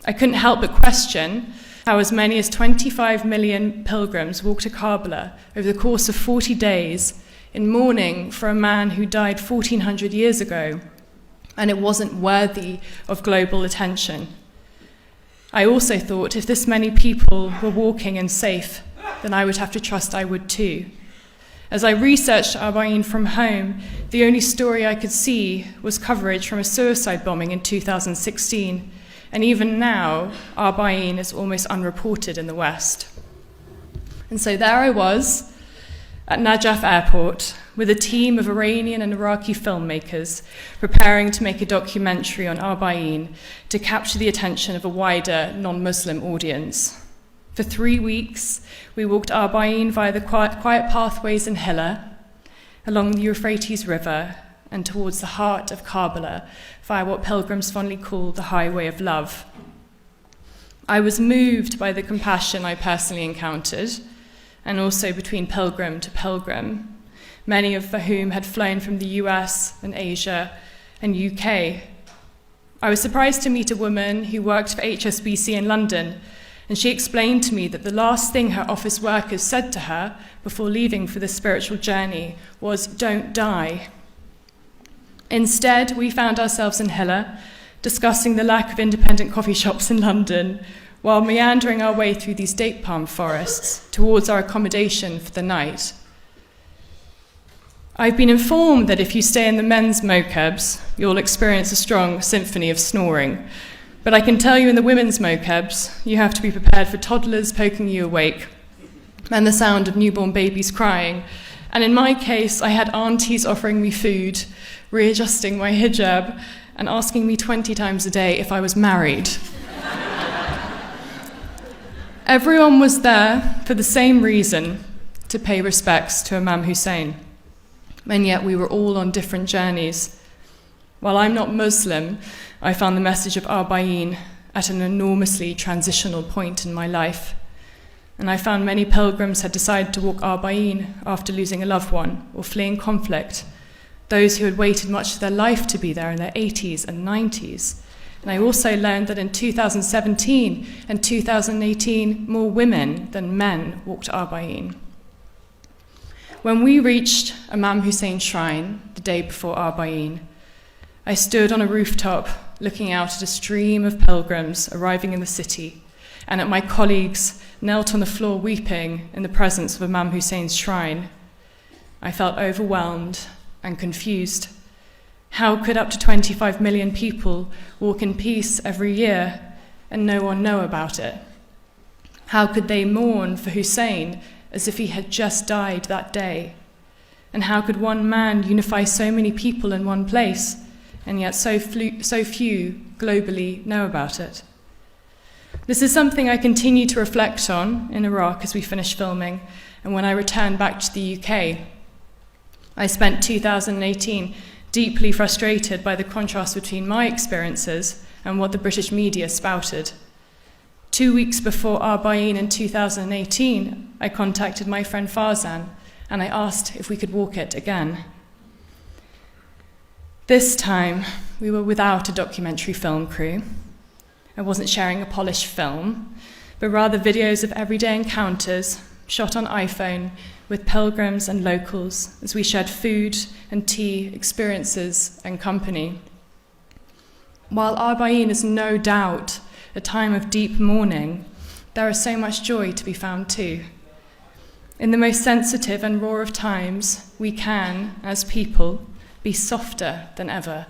I couldn't help but question how as many as 25 million pilgrims walked to Karbala over the course of 40 days in mourning for a man who died 1400 years ago, and it wasn't worthy of global attention. I also thought if this many people were walking and safe, then I would have to trust I would too. As I researched Arbaeen from home, the only story I could see was coverage from a suicide bombing in 2016, and even now, Arbaeen is almost unreported in the West. And so there I was, at Najaf airport, with a team of Iranian and Iraqi filmmakers preparing to make a documentary on Arbaeen to capture the attention of a wider non-Muslim audience. For 3 weeks, we walked Arbaeen via the quiet pathways in Hilla, along the Euphrates River, and towards the heart of Karbala via what pilgrims fondly call the Highway of Love. I was moved by the compassion I personally encountered, and also between pilgrim to pilgrim, many of whom had flown from the US and Asia and UK. I was surprised to meet a woman who worked for HSBC in London, and she explained to me that the last thing her office workers said to her before leaving for this spiritual journey was, "Don't die." Instead, we found ourselves in Hilla, discussing the lack of independent coffee shops in London, while meandering our way through these date palm forests towards our accommodation for the night. I've been informed that if you stay in the men's mokebs, you'll experience a strong symphony of snoring. But I can tell you in the women's mokebs, you have to be prepared for toddlers poking you awake and the sound of newborn babies crying. And in my case, I had aunties offering me food, readjusting my hijab, and asking me 20 times a day if I was married. Everyone was there for the same reason, to pay respects to Imam Hussein. And yet we were all on different journeys. While I'm not Muslim, I found the message of Arbaeen at an enormously transitional point in my life. And I found many pilgrims had decided to walk Arbaeen after losing a loved one or fleeing conflict, those who had waited much of their life to be there in their 80s and 90s. And I also learned that in 2017 and 2018, more women than men walked Arbaeen. When we reached Imam Hussein's shrine the day before Arbaeen, I stood on a rooftop looking out at a stream of pilgrims arriving in the city, and at my colleagues knelt on the floor weeping in the presence of Imam Hussein's shrine. I felt overwhelmed and confused. How could up to 25 million people walk in peace every year and no one know about it? How could they mourn for Hussein as if he had just died that day? And how could one man unify so many people in one place, and yet so few globally know about it? This is something I continue to reflect on in Iraq as we finish filming, and when I returned back to the UK. I spent 2018 deeply frustrated by the contrast between my experiences and what the British media spouted. 2 weeks before Arbaeen in 2018, I contacted my friend Farzan, and I asked if we could walk it again. This time, we were without a documentary film crew. I wasn't sharing a polished film, but rather videos of everyday encounters shot on iPhone with pilgrims and locals as we shared food and tea, experiences and company. While Arbaeen is no doubt a time of deep mourning, there is so much joy to be found too. In the most sensitive and raw of times, we can, as people, be softer than ever,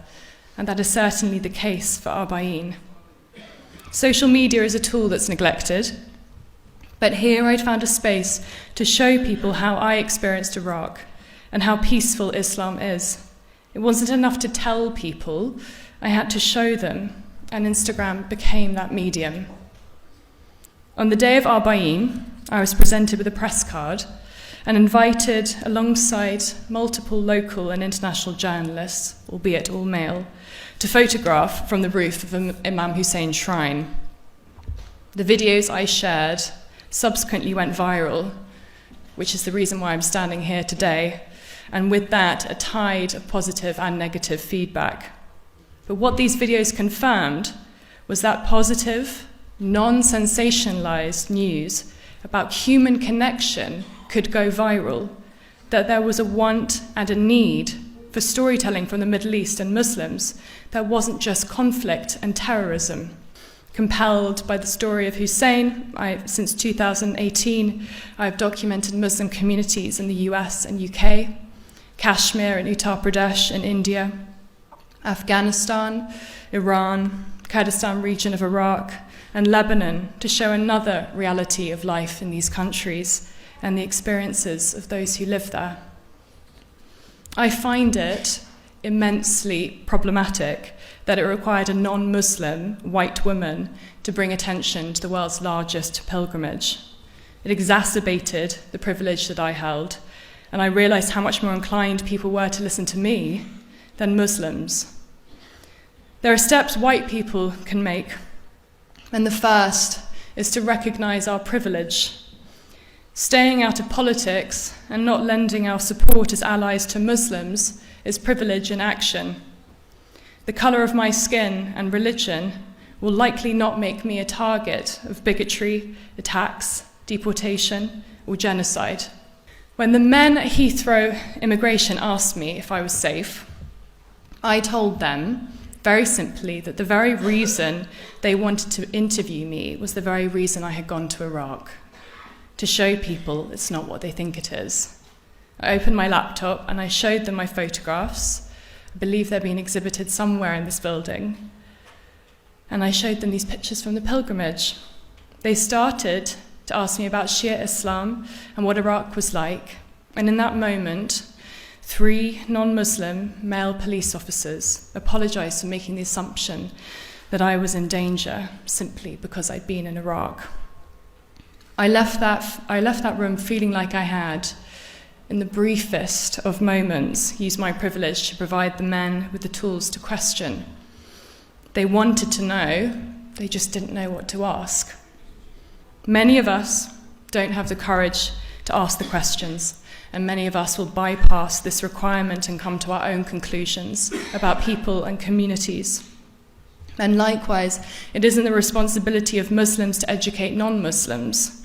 and that is certainly the case for Arbaeen. Social media is a tool that's neglected, but here I'd found a space to show people how I experienced Iraq and how peaceful Islam is. It wasn't enough to tell people, I had to show them, and Instagram became that medium. On the day of Arbaeen, I was presented with a press card and invited alongside multiple local and international journalists, albeit all male, to photograph from the roof of Imam Hussein's shrine. The videos I shared subsequently went viral, which is the reason why I'm standing here today, and with that, a tide of positive and negative feedback. But what these videos confirmed was that positive, non-sensationalized news about human connection could go viral, that there was a want and a need for storytelling from the Middle East and Muslims that wasn't just conflict and terrorism. Compelled by the story of Hussein, since 2018, I've documented Muslim communities in the US and UK, Kashmir and Uttar Pradesh in India, Afghanistan, Iran, Kurdistan region of Iraq, and Lebanon to show another reality of life in these countries and the experiences of those who live there. I find it immensely problematic that it required a non-Muslim white woman to bring attention to the world's largest pilgrimage. It exacerbated the privilege that I held, and I realized how much more inclined people were to listen to me than Muslims. There are steps white people can make, and the first is to recognize our privilege. Staying out of politics and not lending our support as allies to Muslims is privilege in action. The color of my skin and religion will likely not make me a target of bigotry, attacks, deportation, or genocide. When the men at Heathrow immigration asked me if I was safe, I told them very simply that the very reason they wanted to interview me was the very reason I had gone to Iraq, to show people it's not what they think it is. I opened my laptop and I showed them my photographs. I believe they're being exhibited somewhere in this building. And I showed them these pictures from the pilgrimage. They started to ask me about Shia Islam and what Iraq was like. And in that moment, 3 non-Muslim male police officers apologized for making the assumption that I was in danger simply because I'd been in Iraq. I left that room feeling like I had, in the briefest of moments, used my privilege to provide the men with the tools to question. They wanted to know, they just didn't know what to ask. Many of us don't have the courage to ask the questions, and many of us will bypass this requirement and come to our own conclusions about people and communities. And likewise, it isn't the responsibility of Muslims to educate non-Muslims.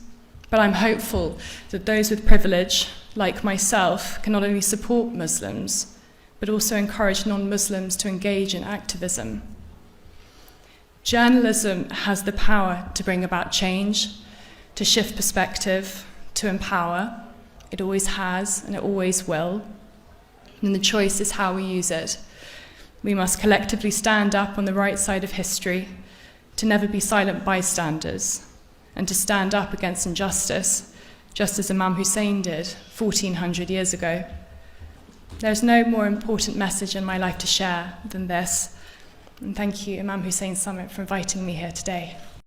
But I'm hopeful that those with privilege, like myself, can not only support Muslims, but also encourage non-Muslims to engage in activism. Journalism has the power to bring about change, to shift perspective, to empower. It always has, and it always will. And the choice is how we use it. We must collectively stand up on the right side of history, to never be silent bystanders, and to stand up against injustice, just as Imam Hussein did 1,400 years ago. There's no more important message in my life to share than this. And thank you, Imam Hussein Summit, for inviting me here today.